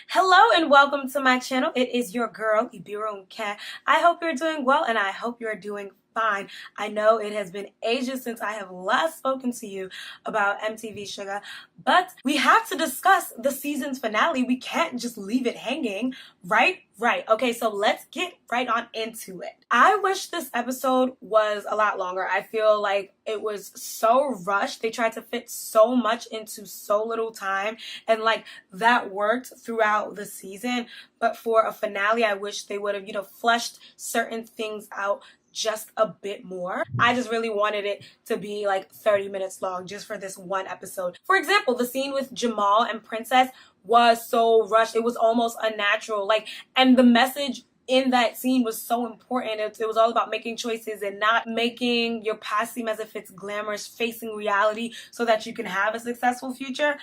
Hello and welcome to my channel. It is your girl, Ibiro Cat. I hope you're doing well and I hope you're doing fine. I know it has been ages since I have last spoken to you about MTV Shuga, but we have to discuss the season's finale. We can't just leave it hanging, right? Right. Okay, so let's get right on into it. I wish this episode was a lot longer. I feel like it was so rushed. They tried to fit so much into so little time, and like that worked throughout the season. But for a finale, I wish they would have, fleshed certain things out just a bit more. I just really wanted it to be like 30 minutes long just for this one episode. For example, the scene with Jamal and Princess was so rushed. It was almost unnatural. And the message in that scene was so important. It was all about making choices and not making your past seem as if it's glamorous, facing reality so that you can have a successful future.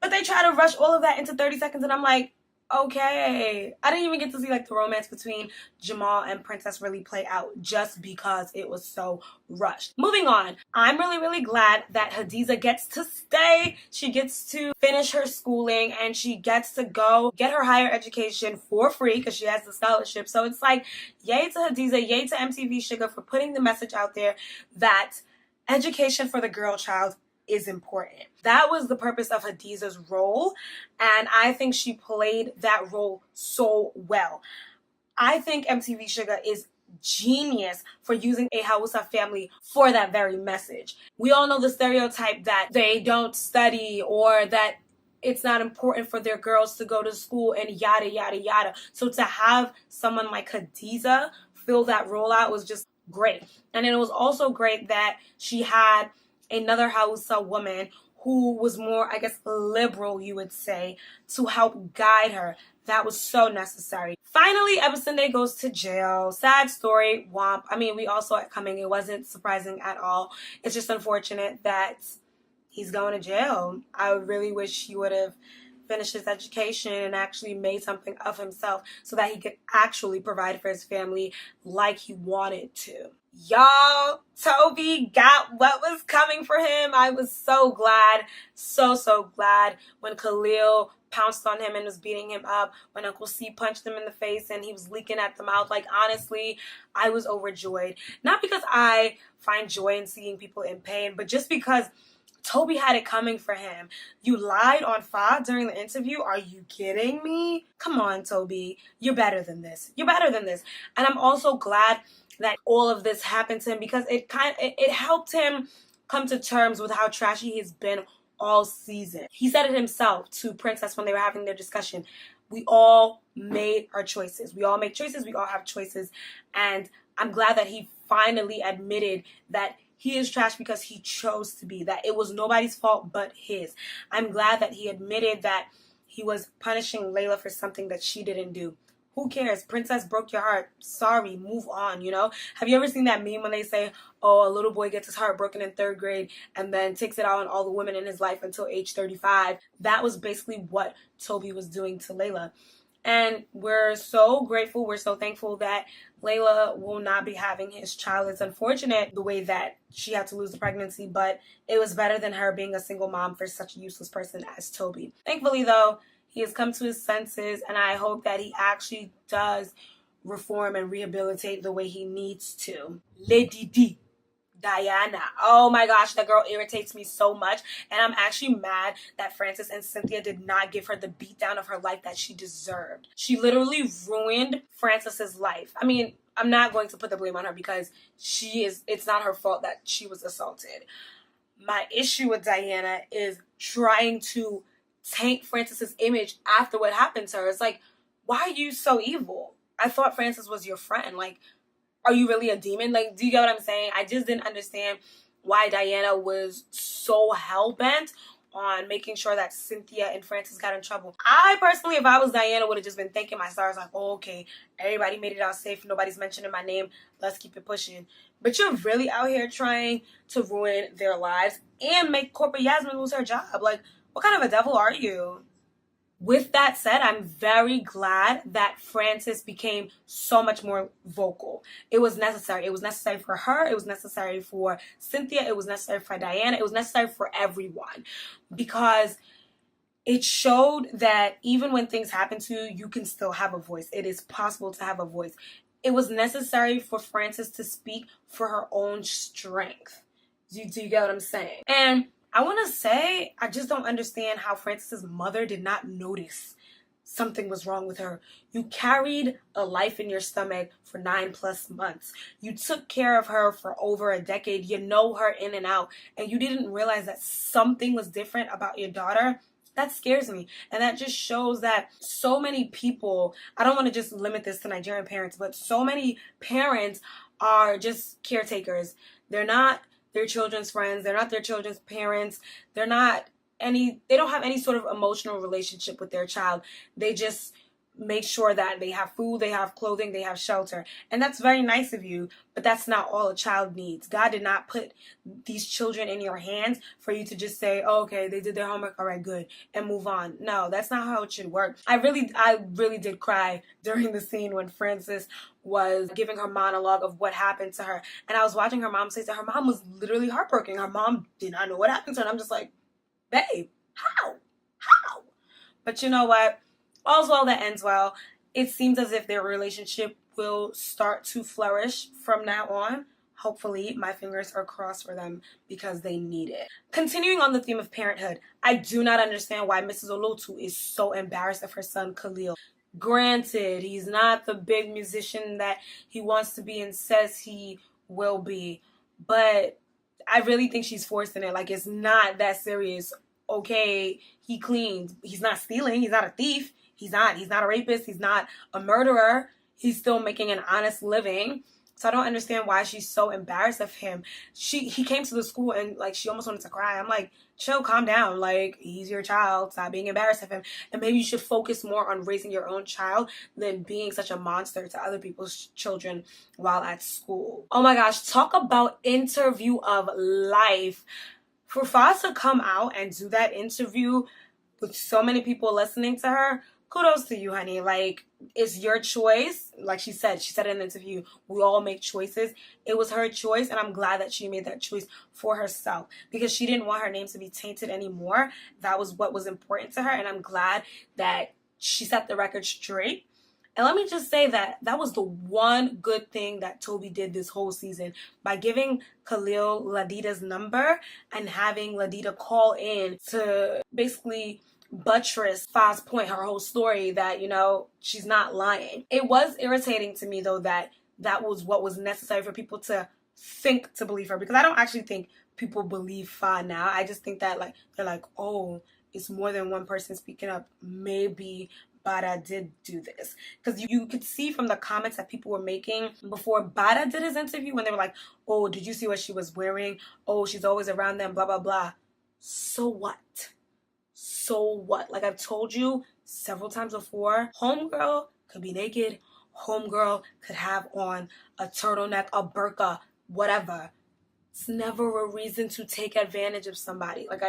But they try to rush all of that into 30 seconds, and I'm like, okay. I didn't even get to see the romance between Jamal and Princess really play out just because it was so rushed. Moving on, I'm really glad that Hadiza gets to stay. She gets to finish her schooling and she gets to go get her higher education for free because she has the scholarship. So it's like, yay to Hadiza, yay to MTV Shuga for putting the message out there that education for the girl child is important. That was the purpose of Hadiza's role, and I think she played that role so well. I think MTV Shuga is genius for using a Hausa family for that very message. We all know the stereotype that they don't study or that it's not important for their girls to go to school and yada yada yada. So to have someone like Hadiza fill that role out was just great. And it was also great that she had another Hausa woman who was more, I guess, liberal, you would say, to help guide her. That was so necessary. Finally, Ebasunde goes to jail. Sad story, womp. I mean, we all saw it coming. It wasn't surprising at all. It's just unfortunate that he's going to jail. I really wish he would have finished his education and actually made something of himself so that he could actually provide for his family like he wanted to. Y'all, Toby got what was coming for him. I was so glad, so glad when Khalil pounced on him and was beating him up, when Uncle C punched him in the face and he was leaking at the mouth. Honestly, I was overjoyed. Not because I find joy in seeing people in pain, but just because Toby had it coming for him. You lied on Fa during the interview? Are you kidding me? Come on, Toby. You're better than this. You're better than this. And I'm also glad that all of this happened to him because it helped him come to terms with how trashy he's been all season. He said it himself to Princess when they were having their discussion. We all made our choices. We all make choices. We all have choices. And I'm glad that he finally admitted that he is trash because he chose to be, that it was nobody's fault but his. I'm glad that he admitted that he was punishing Leila for something that she didn't do. Who cares? Princess broke your heart. Sorry, move on, Have you ever seen that meme when they say, oh, a little boy gets his heart broken in 3rd grade and then takes it out on all the women in his life until age 35? That was basically what Toby was doing to Leila. And we're so grateful, we're so thankful that Leila will not be having his child. It's unfortunate the way that she had to lose the pregnancy, but it was better than her being a single mom for such a useless person as Toby. Thankfully, though, he has come to his senses, and I hope that he actually does reform and rehabilitate the way he needs to. Lady D. Diana. Oh my gosh, that girl irritates me so much. And I'm actually mad that Frances and Cynthia did not give her the beatdown of her life that she deserved. She literally ruined Frances's life. I mean, I'm not going to put the blame on her because it's not her fault that she was assaulted. My issue with Diana is trying to tank Frances's image after what happened to her. It's like, why are you so evil? I thought Frances was your friend. Are you really a demon? Do you get what I'm saying? I just didn't understand why Diana was so hell-bent on making sure that Cynthia and Frances got in trouble. I personally, if I was Diana, would have just been thanking my stars oh, okay, everybody made it out safe. Nobody's mentioning my name. Let's keep it pushing. But you're really out here trying to ruin their lives and make Corporate Yasmin lose her job. What kind of a devil are you? With that said, I'm very glad that Frances became so much more vocal. It was necessary. It was necessary for her. It was necessary for Cynthia. It was necessary for Diana. It was necessary for everyone because it showed that even when things happen to you, you can still have a voice. It is possible to have a voice. It was necessary for Frances to speak for her own strength. Do you get what I'm saying? And I want to say, I just don't understand how Frances's mother did not notice something was wrong with her. You carried a life in your stomach for 9+ months. You took care of her for over a decade. You know her in and out, and you didn't realize that something was different about your daughter. That scares me. And that just shows that so many people, I don't want to just limit this to Nigerian parents, but so many parents are just caretakers. They're not their children's friends. They're not their children's parents. They don't have any sort of emotional relationship with their child. They just make sure that they have food, they have clothing, they have shelter. And that's very nice of you, but that's not all a child needs. God did not put these children in your hands for you to just say, oh, okay, they did their homework, all right, good, and move on. No, that's not how it should work. I really did cry during the scene when Frances was giving her monologue of what happened to her. And I was watching her mom say that her mom was literally heartbroken. Her mom did not know what happened to her. And I'm just like, babe, how? But you know what? All's well that ends well. It seems as if their relationship will start to flourish from now on. Hopefully, my fingers are crossed for them because they need it. Continuing on the theme of parenthood, I do not understand why Mrs. Olotu is so embarrassed of her son Khalil. Granted, he's not the big musician that he wants to be and says he will be, but I really think she's forcing it. Like, it's not that serious. Okay, he cleans. He's not stealing. He's not a thief. He's not a rapist. He's not a murderer. He's still making an honest living. So I don't understand why she's so embarrassed of him. He came to the school and like she almost wanted to cry. I'm like, chill, calm down. Like, he's your child. Stop being embarrassed of him. And maybe you should focus more on raising your own child than being such a monster to other people's children while at school. Oh my gosh, talk about interview of life. For Foz to come out and do that interview with so many people listening to her, kudos to you, honey. Like, it's your choice. Like she said in the interview, we all make choices. It was her choice, and I'm glad that she made that choice for herself because she didn't want her name to be tainted anymore. That was what was important to her, and I'm glad that she set the record straight. And let me just say that was the one good thing that Toby did this whole season by giving Khalil Ladida's number and having Ladida call in to basically buttress Faz's point, her whole story that, you know, she's not lying. It was irritating to me, though, that was what was necessary for people to think to believe her, because I don't actually think people believe Faz now. I just think that, like, they're like, oh, it's more than one person speaking up. Maybe Bada did do this. Because you could see from the comments that people were making before Bada did his interview when they were like, oh, did you see what she was wearing? Oh, she's always around them, blah, blah, blah. So what? So what? Like I've told you several times before, homegirl could be naked. Homegirl could have on a turtleneck, a burqa, whatever. It's never a reason to take advantage of somebody. Like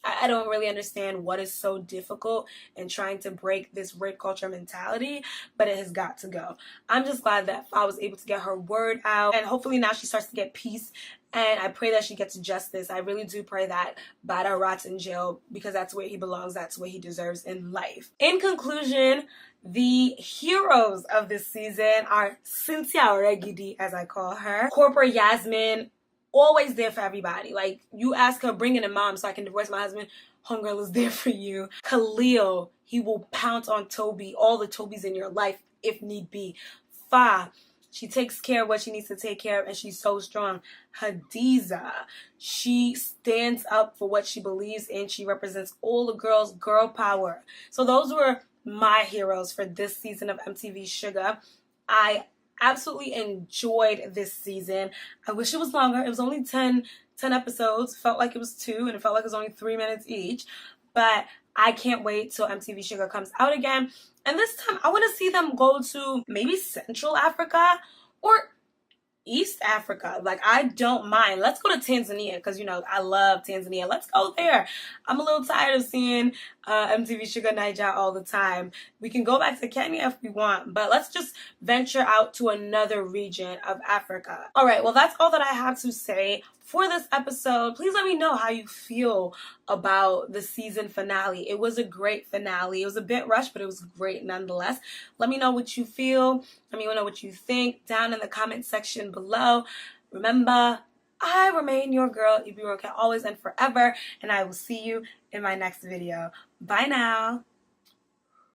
I don't really understand what is so difficult in trying to break this rape culture mentality, but it has got to go. I'm just glad that Fa was able to get her word out, and hopefully now she starts to get peace, and I pray that she gets justice. I really do pray that Bada rots in jail because that's where he belongs. That's what he deserves in life. In conclusion, the heroes of this season are Cynthia Oregidi, as I call her, Corporate Yasmin, always there for everybody. Like, you ask her, bring in a mom so I can divorce my husband, homegirl is there for you. Khalil, he will pounce on Toby, all the Tobys in your life if need be. Fa, she takes care of what she needs to take care of, and she's so strong. Hadiza, she stands up for what she believes in. She represents all the girls, girl power. So those were my heroes for this season of MTV Shuga. I absolutely enjoyed this season. I wish it was longer. It was only 10 episodes. Felt like it was 2, and it felt like it was only 3 minutes each. But I can't wait till MTV Shuga comes out again. And this time, I want to see them go to maybe Central Africa or East Africa. Like, I don't mind. Let's go to Tanzania because, you know, I love Tanzania. Let's go there. I'm a little tired of seeing MTV Shuga Naija all the time. We can go back to Kenya if we want, but let's just venture out to another region of Africa. All right, well, that's all that I have to say for this episode. Please let me know how you feel about the season finale. It was a great finale. It was a bit rushed, but it was great nonetheless. Let me know what you feel. Let me know what you think down in the comment section below. Remember, I remain your girl, Ibiro Cat, always and forever, and I will see you in my next video. Bye now.